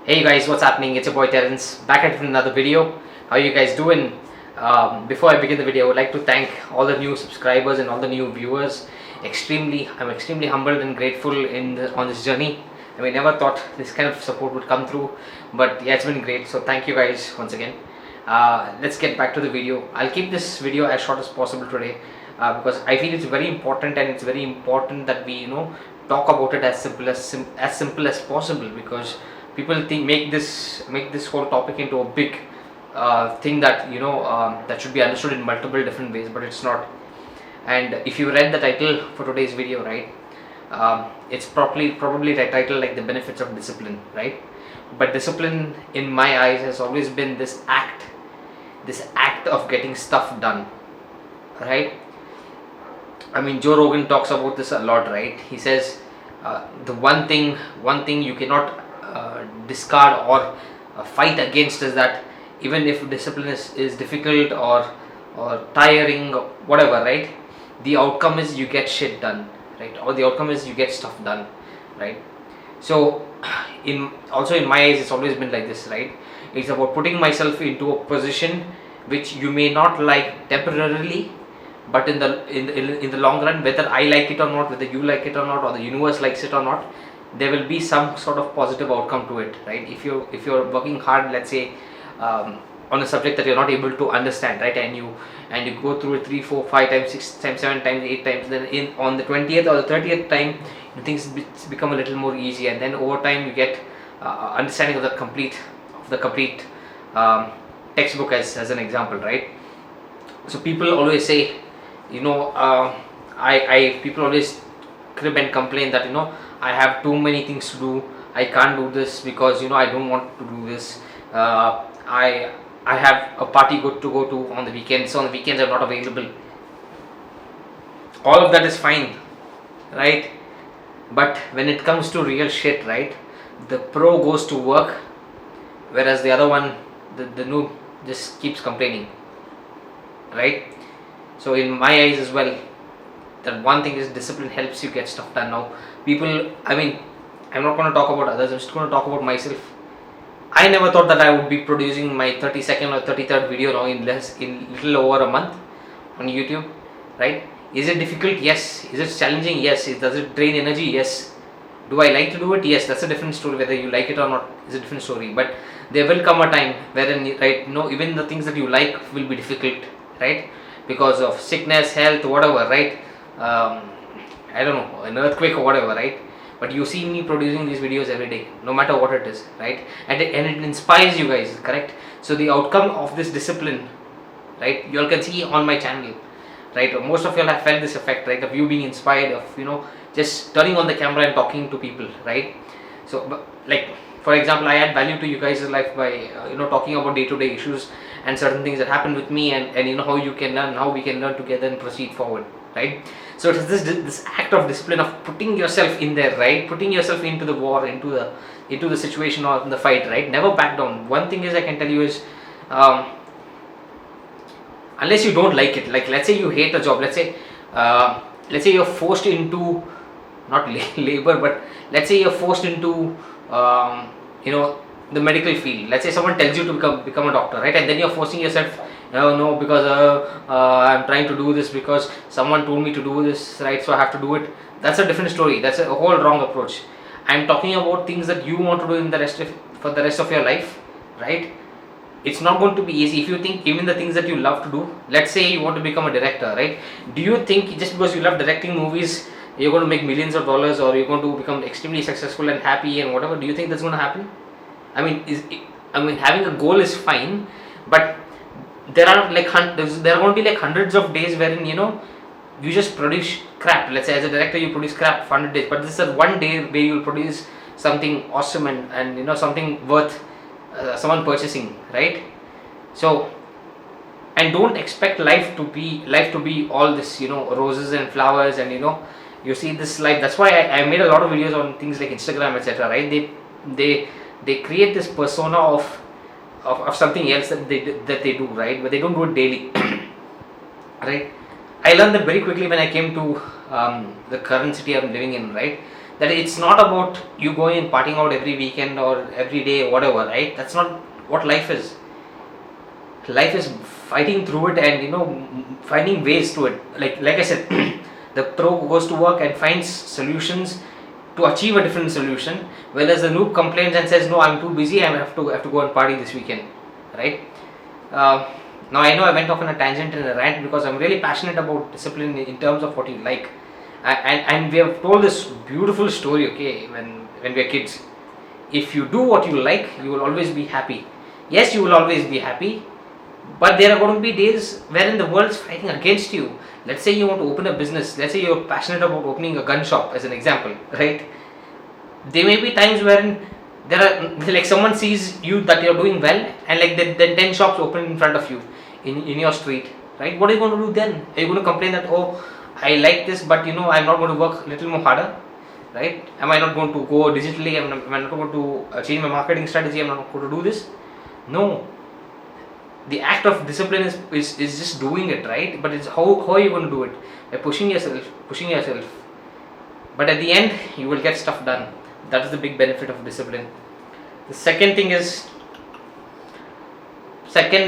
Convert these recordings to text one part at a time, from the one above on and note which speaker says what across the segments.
Speaker 1: Hey guys, what's happening? It's your boy Terence back at another video. How you guys doing? Before I begin the video, I would like to thank all the new subscribers and all the new viewers. I'm extremely humbled and grateful on this journey. I mean, never thought this kind of support would come through, but yeah, it's been great. So thank you guys once again. Let's get back to the video. I'll keep this video as short as possible today because I feel it's very important, and it's very important that we talk about it as simple as possible, because people think make this whole topic into a big thing that that should be understood in multiple different ways, but it's not. And if you read the title for today's video, right, it's probably the title like the benefits of discipline, right? But discipline in my eyes has always been this act of getting stuff done, right? I mean, Joe Rogan talks about this a lot, right? He says the one thing you cannot discard or fight against is that even if discipline is difficult or tiring or whatever, right, the outcome is you get shit done, right? Or the outcome is you get stuff done, right? So in my eyes, it's always been like this, right? It's about putting myself into a position which you may not like temporarily, but in the long run, whether I like it or not, whether you like it or not, or the universe likes it or not, there will be some sort of positive outcome to it, right? If you're working hard, let's say, on a subject that you're not able to understand, right, and you go through it 3 4 5 times, 6 times, 7 times, 8 times, then on the 20th or the 30th time, things become a little more easy, and then over time you get understanding of the complete textbook, as an example, right? So people always say, I people always crib and complain that I have too many things to do, I can't do this because I don't want to do this. I have a party good to go to on the weekends, so on the weekends I'm not available. All of that is fine, right? But when it comes to real shit, right, the pro goes to work, whereas the other one, the noob, just keeps complaining, right? So in my eyes as well, that one thing is discipline helps you get stuff done. Now people, I mean, I'm not going to talk about others, I'm just going to talk about myself. I never thought that I would be producing my 32nd or 33rd video now in little over a month on YouTube, right? Is it difficult? Yes. Is it challenging? Yes. Does it drain energy? Yes. Do I like to do it? Yes. That's a different story. Whether you like it or not is a different story. But there will come a time wherein, right, even the things that you like will be difficult, right? Because of sickness, health, whatever, right? I don't know, an earthquake or whatever, right? But you see me producing these videos every day, no matter what it is, right? And it inspires you guys, correct? So the outcome of this discipline, right, you all can see on my channel, right? Most of you all have felt this effect, right, of you being inspired, of just turning on the camera and talking to people, right? So like, for example, I add value to you guys' life by talking about day-to-day issues and certain things that happen with me, and how you can learn, how we can learn together and proceed forward, right? So it is this act of discipline of putting yourself in there, right? Putting yourself into the war, into the situation or in the fight, right? Never back down. One thing is I can tell you is, unless you don't like it, like let's say you hate a job, let's say you're forced into, not labor, but let's say you're forced into the medical field. Let's say someone tells you to become a doctor, right? And then you're forcing yourself, no, because I'm trying to do this because someone told me to do this, right? So I have to do it. That's a different story. That's a whole wrong approach. I'm talking about things that you want to do for the rest of your life, right? It's not going to be easy. If you think even the things that you love to do, let's say you want to become a director, right? Do you think just because you love directing movies, you're going to make millions of dollars, or you're going to become extremely successful and happy and whatever? Do you think that's going to happen? I mean, having a goal is fine, but there are going to be like hundreds of days wherein you just produce crap. Let's say as a director you produce crap for 100 days, but this is one day where you'll produce something awesome and something worth someone purchasing, right? So, and don't expect life to be all this roses and flowers, and you see this life. That's why I made a lot of videos on things like Instagram, etc., right? They create this persona of something else that they do, right? But they don't do it daily. Right? I learned that very quickly when I came to the current city I'm living in, right? that it's not about you going and partying out every weekend or every day, whatever, right? That's not what life is. Life is fighting through it and finding ways to it. Like I said, the pro goes to work and finds solutions to achieve a different solution, whereas the noob complains and says, no, I'm too busy, I have to go and party this weekend, right? Now I know I went off on a tangent and a rant because I'm really passionate about discipline in terms of what you like. And we have told this beautiful story, okay, when we are kids. If you do what you like, you will always be happy. Yes, you will always be happy, but there are going to be days wherein the world is fighting against you. Let's say you want to open a business, let's say you're passionate about opening a gun shop as an example, right? There may be times wherein there are, like, someone sees you that you're doing well, and like then 10 shops open in front of you in your street, right? What are you going to do then? Are you going to complain that, oh, I like this, but I'm not going to work a little more harder, right? Am I not going to go digitally? Am I not going to change my marketing strategy? Am I not going to do this? No. The act of discipline is just doing it, right? But it's how are you going to do it? By pushing yourself. But at the end, you will get stuff done. That is the big benefit of discipline. The second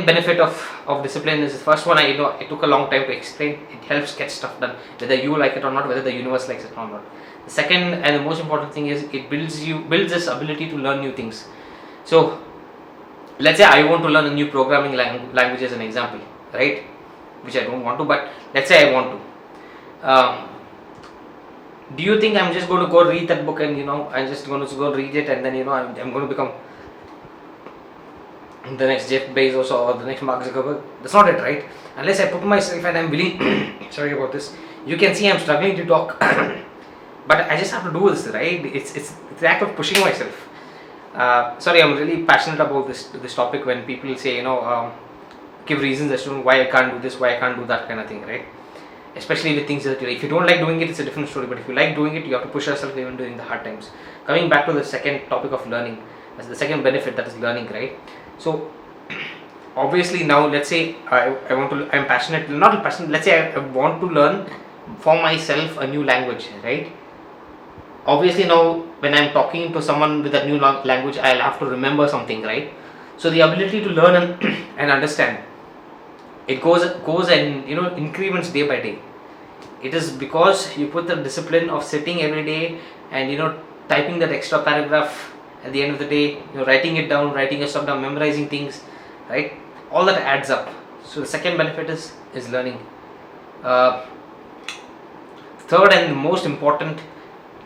Speaker 1: benefit of discipline is, the first one, it took a long time to explain. It helps get stuff done, whether you like it or not, whether the universe likes it or not. The second and the most important thing is, it builds this ability to learn new things. So let's say I want to learn a new programming language as an example, right? Which I don't want to, but let's say I want to. Do you think I'm just going to go read that book and I'm just going to go read it and then I'm going to become the next Jeff Bezos or the next Mark Zuckerberg? That's not it, right? Unless I put myself and I'm willing. Sorry about this. You can see I'm struggling to talk, but I just have to do this, right? It's the act of pushing myself. Sorry, I'm really passionate about this topic. When people say give reasons as to why I can't do this, why I can't do that kind of thing, right? Especially with things that if you don't like doing it, it's a different story. But if you like doing it, you have to push yourself even during the hard times. Coming back to the second topic of learning, as the second benefit, that is learning, right? So obviously now, let's say I'm passionate, not passionate. Let's say I want to learn for myself a new language, right? Obviously now, when I'm talking to someone with a new language, I'll have to remember something, right? So the ability to learn and understand, it goes and increments day by day. It is because you put the discipline of sitting every day and typing that extra paragraph at the end of the day, writing it down, writing your stuff down, memorizing things, right? All that adds up. So the second benefit is learning. Third and the most important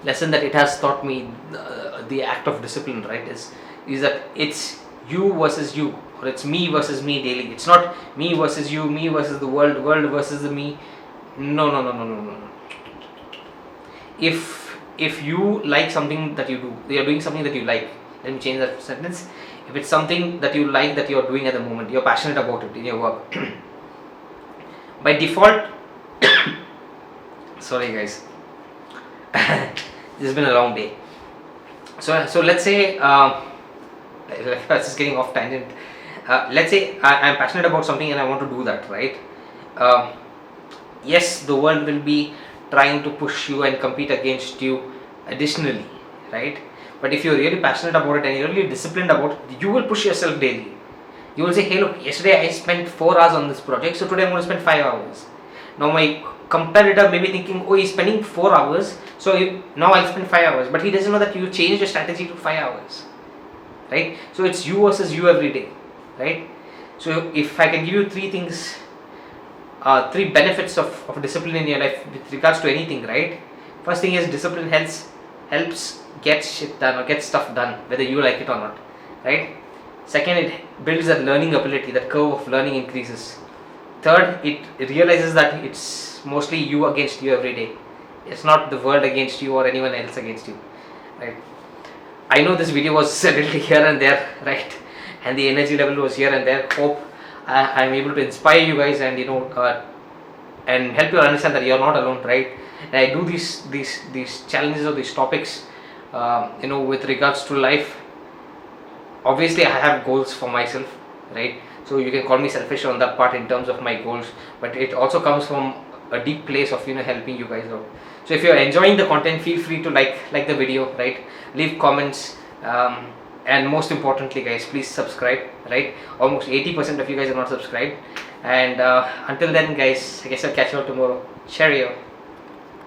Speaker 1: lesson that it has taught me, the act of discipline, right, is that it's you versus you, or it's me versus me daily. It's not me versus you, me versus the world versus the me. No. If you like something that you do, you're doing something that you like. Let me change that sentence. If it's something that you like, that you're doing at the moment, you're passionate about it in your work, by default, sorry guys, this has been a long day. So let's say, just getting off tangent. Let's say I'm passionate about something and I want to do that, right? Yes, the world will be trying to push you and compete against you additionally, right? But if you're really passionate about it and you're really disciplined about it, you will push yourself daily. You will say, hey look, yesterday I spent 4 hours on this project, so today I'm going to spend 5 hours. Now my competitor may be thinking, oh, he's spending 4 hours, so now I'll spend 5 hours. But he doesn't know that you changed your strategy to 5 hours, right? So it's you versus you every day, right? So if I can give you 3 things, 3 benefits of discipline in your life with regards to anything, right? First thing is, discipline helps get shit done or get stuff done, whether you like it or not, right? Second, it builds that learning ability, that curve of learning increases. Third, it realizes that it's mostly you against you every day. It's not the world against you or anyone else against you, right? I know this video was a little here and there, right? And the energy level was here and there. Hope I'm able to inspire you guys and and help you understand that you're not alone, right? And I do these challenges or these topics, with regards to life. Obviously, I have goals for myself, right? So you can call me selfish on that part in terms of my goals, but it also comes from a deep place of helping you guys out. So if you're enjoying the content, feel free to like the video, right? Leave comments, and most importantly, guys, please subscribe, right? Almost 80% of you guys are not subscribed. And until then, guys, I guess I'll catch you all tomorrow. Cheerio.